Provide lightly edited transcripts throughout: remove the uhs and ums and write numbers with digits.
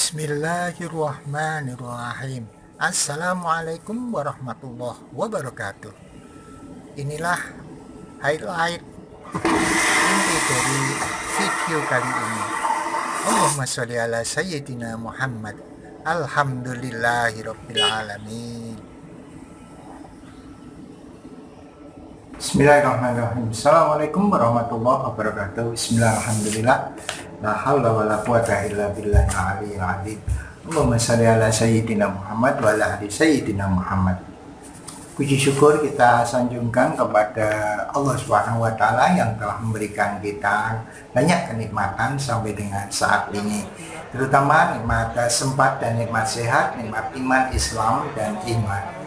Bismillahirrahmanirrahim. Assalamualaikum warahmatullahi wabarakatuh. Inilah highlight inti dari video kali ini. Allahumma sholli ala sayyidina Muhammad. Alhamdulillahirabbil alamin. Bismillahirrahmanirrahim. Assalamualaikum warahmatullahi wabarakatuh. Bismillahirrahmanirrahim. La haula wala quwata illa billahil aliyyil azim. Allahumma shalli ala sayyidina Muhammad wa ala ali sayyidina Muhammad. Puji syukur kita sanjungkan kepada Allah Subhanahu wa taala yang telah memberikan kita banyak kenikmatan sampai dengan saat ini. Terutama nikmat sempat dan nikmat sehat, nikmat iman, Islam dan iman.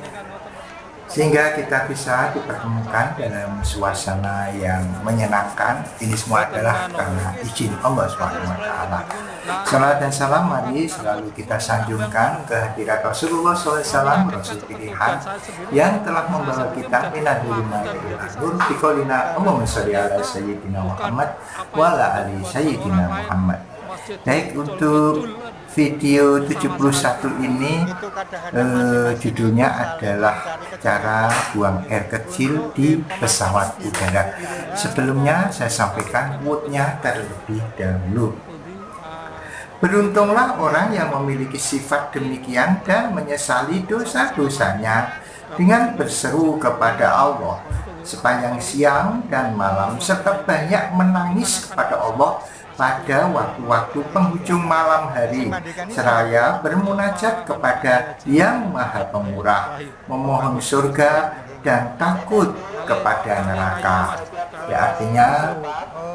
Sehingga kita bisa dipertemukan dalam suasana yang menyenangkan. Ini semua adalah karena izin Allah SWT. Salam dan salam mari selalu kita sanjungkan kehadirat Rasulullah SAW, Rasul pilihan yang telah membawa kita minad zulma ila nur biqaulina Allahumma sholli ala sayyidina Muhammad wa ala ali sayyidina Muhammad. Baik, untuk video 71 ini judulnya adalah cara buang air kecil di pesawat udara. Sebelumnya saya sampaikan quote-nya terlebih dahulu. Beruntunglah orang yang memiliki sifat demikian dan menyesali dosa-dosanya dengan berseru kepada Allah sepanjang siang dan malam serta banyak menangis kepada Allah pada waktu-waktu penghujung malam hari, seraya bermunajat kepada Yang Maha Pemurah, memohon surga dan takut kepada neraka. Ya, artinya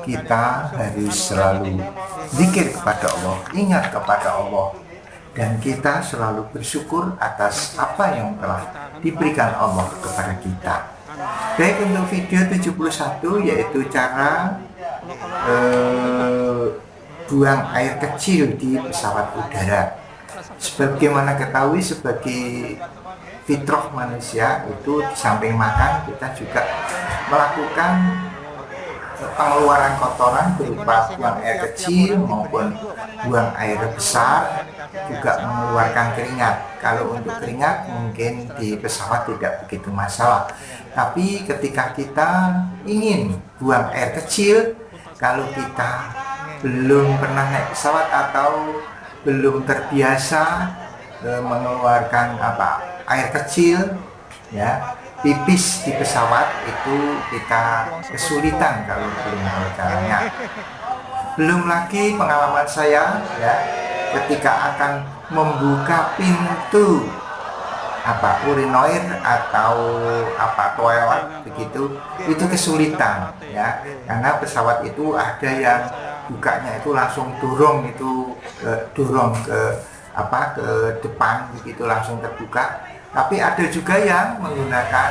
kita harus selalu zikir kepada Allah, ingat kepada Allah, dan kita selalu bersyukur atas apa yang telah diberikan Allah kepada kita. Baik, untuk video 71 yaitu cara buang air kecil di pesawat udara. Sebagaimana ketahui, sebagai fitrah manusia itu di samping makan kita juga melakukan pengeluaran kotoran berupa buang air kecil maupun buang air besar, juga mengeluarkan keringat. Kalau untuk keringat mungkin di pesawat tidak begitu masalah, tapi ketika kita ingin buang air kecil, kalau kita belum pernah naik pesawat atau belum terbiasa mengeluarkan air kecil, ya, pipis di pesawat itu kita kesulitan kalau belum tahu caranya. Belum lagi pengalaman saya, ya, ketika akan membuka pintu urinoir atau toilet begitu, itu kesulitan, ya, karena pesawat itu ada yang bukanya itu langsung dorong ke depan begitu, langsung terbuka. Tapi ada juga yang menggunakan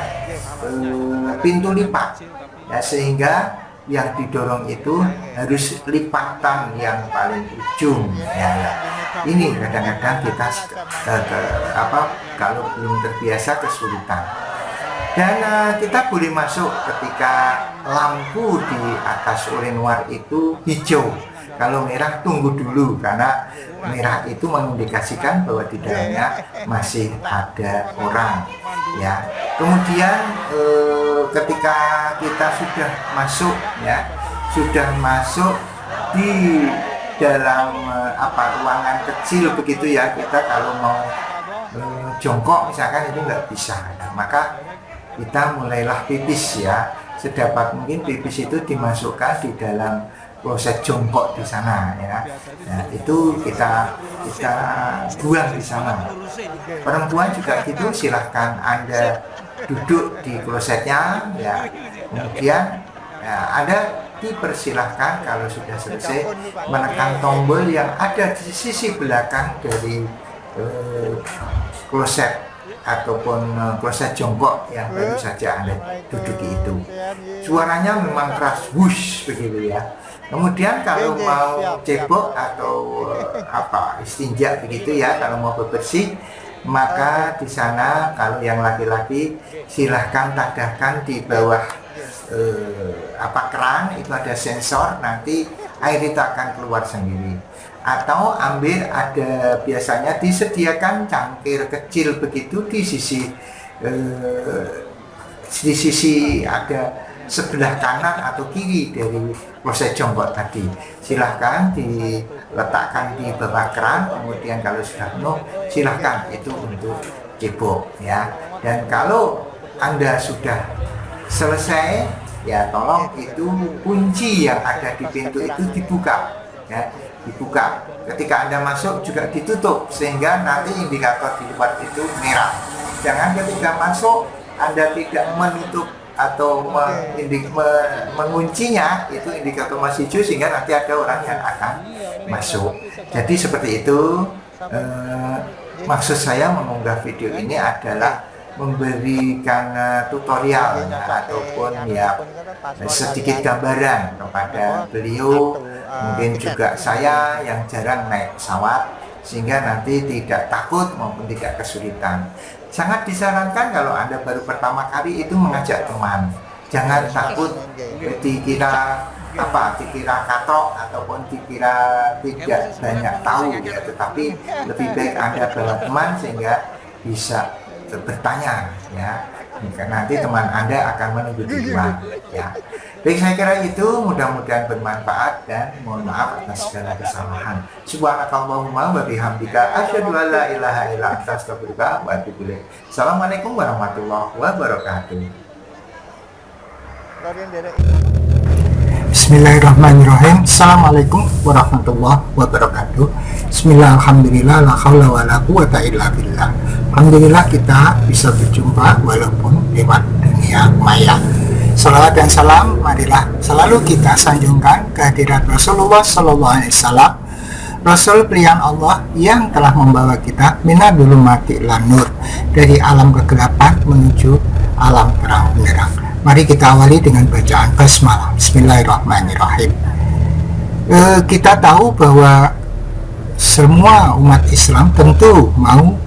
pintu lipat, ya, sehingga yang didorong itu harus lipatan yang paling ujung, ya. Ini kadang-kadang kita kalau belum terbiasa kesulitan. Dan kita boleh masuk ketika lampu di atas urinoir itu hijau. Kalau merah tunggu dulu, karena merah itu mengindikasikan bahwa di dalamnya masih ada orang, ya. Kemudian ketika kita sudah masuk, ya, sudah masuk di dalam ruangan kecil begitu, ya, kita kalau mau jongkok misalkan itu nggak bisa, nah, maka kita mulailah pipis, ya. Sedapat mungkin pipis itu dimasukkan di dalam kloset jongkok di sana, ya. Nah, itu kita buang di sana. Perempuan juga gitu, silahkan Anda duduk di klosetnya, ya. Kemudian Anda dipersilahkan kalau sudah selesai menekan tombol yang ada di sisi belakang dari kloset ataupun kloset jongkok yang baru saja Anda duduki itu. Suaranya memang keras, wush begitu, ya. Kemudian kalau mau cebok atau istinja begitu, ya, kalau mau bebersih, maka di sana kalau yang laki-laki silahkan tadahkan di bawah keran itu ada sensor, nanti air itu akan keluar sendiri. atau ambil, ada biasanya disediakan cangkir kecil begitu di sisi ada sebelah kanan atau kiri dari kloset jongkok tadi. Silahkan diletakkan di bawah keran, kemudian kalau sudah penuh silahkan itu untuk cebok ya. Dan kalau Anda sudah selesai ya, tolong itu kunci yang ada di pintu itu dibuka ya, dibuka. Ketika Anda masuk juga ditutup sehingga nanti indikator di luar itu merah. Jangan ketika masuk Anda tidak menutup atau menguncinya, itu indikator masih hijau sehingga nanti ada orang yang akan masuk. Jadi seperti itu. Maksud saya mengunggah video ini adalah memberikan tutorial ataupun ya sedikit gambaran kepada beliau, mungkin juga saya yang jarang naik pesawat, sehingga nanti tidak takut maupun tidak kesulitan. Sangat disarankan kalau Anda baru pertama kali itu mengajak teman. Jangan takut dikira katok ataupun dikira tidak banyak tahu ya, tetapi lebih baik Anda bawa teman sehingga bisa bertanya ya. Nanti teman Anda akan menunggu di luar ya. Baik, saya kira itu mudah-mudahan bermanfaat dan mohon maaf atas segala kesalahan. Subhanakallahumma wa bihamdika asyhadu an la ilaha illa anta astaghfiruka wa atubu ilaik. Assalamualaikum warahmatullahi wabarakatuh. Bismillahirrahmanirrahim. Assalamualaikum warahmatullahi wabarakatuh. Bismillah, alhamdulillah, la haula wa la quwata illa billah. Alhamdulillah kita bisa berjumpa walaupun lewat dunia maya. Salawat dan salam marilah selalu kita sanjungkan kehadirat Rasulullah Sallallahu Alaihi Wasallam, Rasul pilihan Allah yang telah membawa kita minadul mati lan nur, dari alam kegelapan menuju alam terang benderang. Mari kita awali dengan bacaan basmalah. Bismillahirrahmanirrahim. Kita tahu bahwa semua umat Islam tentu mau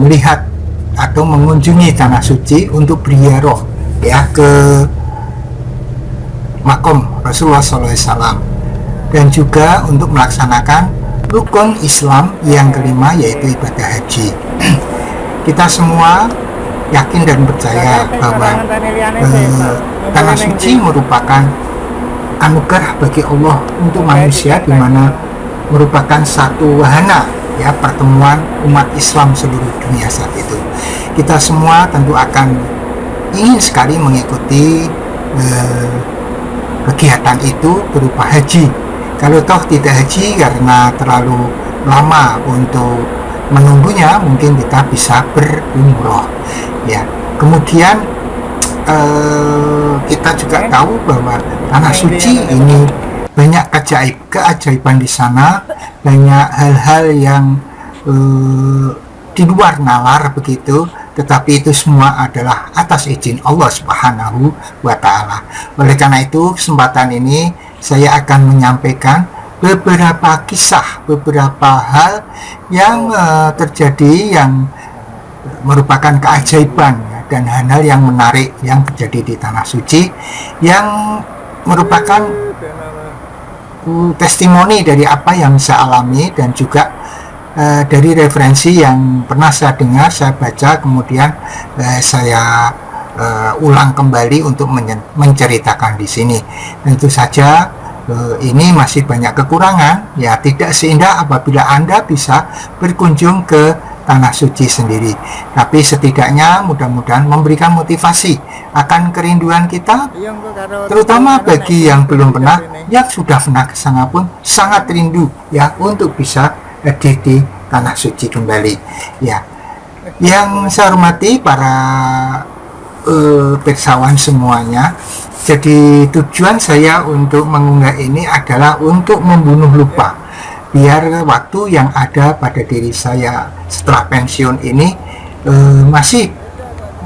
melihat atau mengunjungi tanah suci untuk berziarah ya ke makom Rasulullah SAW, dan juga untuk melaksanakan rukun Islam yang kelima, yaitu ibadah haji. Kita semua yakin dan percaya bahwa tanah suci merupakan anugerah bagi Allah untuk manusia, di mana merupakan satu wahana ya pertemuan umat Islam seluruh dunia saat itu. Kita semua tentu akan ingin sekali mengikuti kegiatan itu berupa haji. Kalau toh tidak haji karena terlalu lama untuk menunggunya, mungkin kita bisa berumroh ya. Kemudian kita juga tahu bahwa tanah suci ini banyak keajaiban di sana, banyak hal-hal yang di luar nalar begitu, tetapi itu semua adalah atas izin Allah Subhanahu wa Ta'ala. Oleh karena itu, kesempatan ini saya akan menyampaikan beberapa kisah, beberapa hal yang terjadi yang merupakan keajaiban dan hal-hal yang menarik yang terjadi di tanah suci, yang merupakan testimoni dari apa yang saya alami, dan juga dari referensi yang pernah saya dengar, saya baca, kemudian saya ulang kembali untuk menceritakan di sini. Tentu saja ini masih banyak kekurangan ya, tidak seindah apabila Anda bisa berkunjung ke tanah suci sendiri, tapi setidaknya mudah-mudahan memberikan motivasi akan kerinduan kita, terutama bagi yang belum pernah, yang sudah pernah ke sana pun sangat rindu ya untuk bisa di tanah suci kembali ya. Yang saya hormati para pirsawan semuanya, jadi tujuan saya untuk mengunggah ini adalah untuk membunuh lupa, biar waktu yang ada pada diri saya setelah pensiun ini masih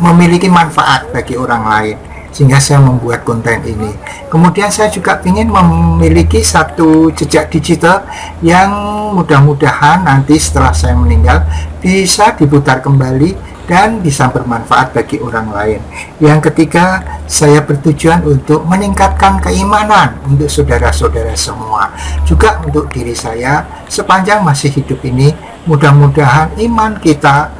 memiliki manfaat bagi orang lain, sehingga saya membuat konten ini. Kemudian saya juga ingin memiliki satu jejak digital yang mudah-mudahan nanti setelah saya meninggal bisa diputar kembali dan bisa bermanfaat bagi orang lain. Yang ketiga, saya bertujuan untuk meningkatkan keimanan untuk saudara-saudara semua, juga untuk diri saya sepanjang masih hidup ini. Mudah-mudahan iman kita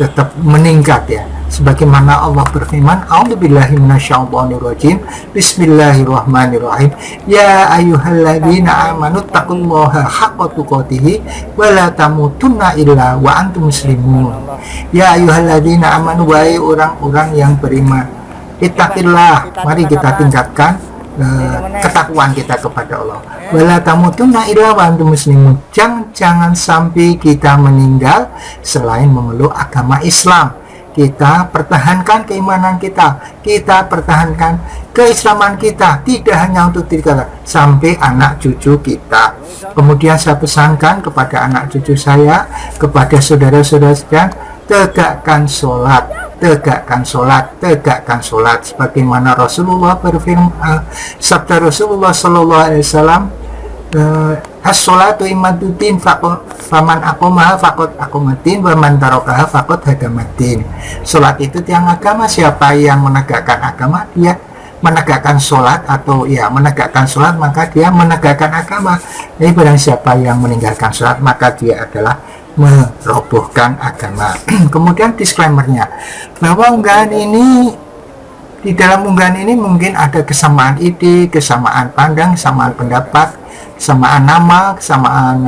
tetap meningkat ya, sebagaimana Allah berfirman, a'udzubillahi minasyaitonirrajim, bismillahirrahmanirrahim, ya ayyuhalladzina amanu taqullaha haqqa tuqatih wa la tamutunna illa wa antum muslimun. Ya ayyuhalladzina amanu, wahai orang-orang yang beriman, ittaqillah, mari kita tingkatkan ketakwaan kita kepada Allah. Wala tamutunna illa wa antum muslimun, jangan sampai kita meninggal selain memeluk agama Islam. Kita pertahankan keimanan kita, kita pertahankan keislaman kita, tidak hanya untuk diri kita, sampai anak cucu kita. Kemudian saya pesankan kepada anak cucu saya, kepada saudara-saudara sekalian, tegakkan sholat, tegakkan sholat, tegakkan sholat, sebagaimana Rasulullah berfirman, sabda Rasulullah Sallallahu Alaihi Wasallam, as-sholatu imaduddin, faman aqomaha faqad aqomaddin, wa man tarakaha faqad hadamaddin. Sholat itu tiang agama, siapa yang menegakkan agama, dia menegakkan sholat, atau ya menegakkan sholat, maka dia menegakkan agama. Jadi barang siapa yang meninggalkan sholat, maka dia adalah merobohkan agama. Kemudian disclaimernya, bahwa unggahan ini, di dalam unggahan ini mungkin ada kesamaan ide, kesamaan pandang, kesamaan pendapat, kesamaan nama, kesamaan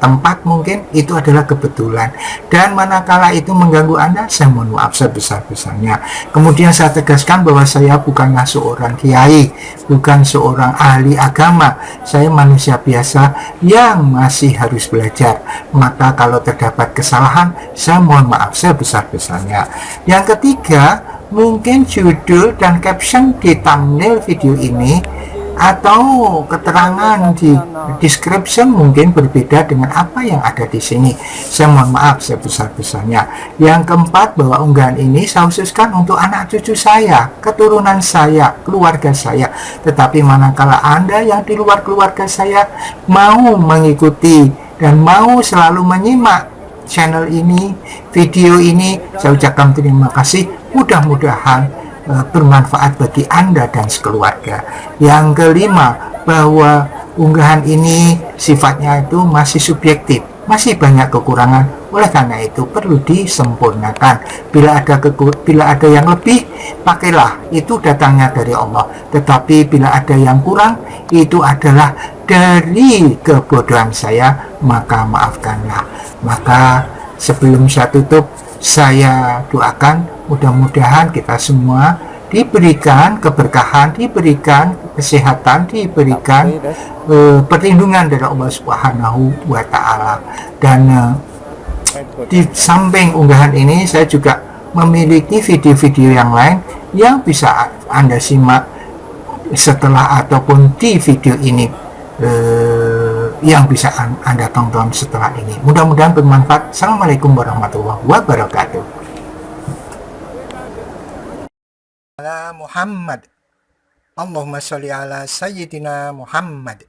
tempat, mungkin itu adalah kebetulan, dan manakala itu mengganggu Anda, saya mohon maaf sebesar-besarnya. Kemudian saya tegaskan bahwa saya bukanlah seorang kiai, bukan seorang ahli agama, saya manusia biasa yang masih harus belajar. Maka kalau terdapat kesalahan, saya mohon maaf sebesar-besarnya. Yang ketiga, mungkin judul dan caption di thumbnail video ini atau keterangan di description mungkin berbeda dengan apa yang ada di sini. Saya mohon maaf sebesar-besarnya. Yang keempat, bahwa unggahan ini saya khususkan untuk anak cucu saya, keturunan saya, keluarga saya. Tetapi manakala Anda yang di luar keluarga saya mau mengikuti dan mau selalu menyimak channel ini, video ini, saya ucapkan terima kasih. Mudah-mudahan bermanfaat bagi Anda dan sekeluarga. Yang kelima, bahwa unggahan ini sifatnya itu masih subjektif, masih banyak kekurangan. Oleh karena itu perlu disempurnakan. Bila ada yang lebih, pakailah, itu datangnya dari Allah. Tetapi bila ada yang kurang, itu adalah dari kebodohan saya, maka maafkanlah. Maka sebelum saya tutup, saya doakan mudah-mudahan kita semua diberikan keberkahan, diberikan kesehatan, diberikan perlindungan dari Allah Subhanahu wa Ta'ala. Dan di samping unggahan ini, saya juga memiliki video-video yang lain yang bisa Anda simak setelah ataupun di video ini, yang bisa Anda tonton setelah ini. Mudah-mudahan bermanfaat. Assalamualaikum warahmatullahi wabarakatuh. Ala Muhammad, Allahumma sholli ala Sayyidina Muhammad.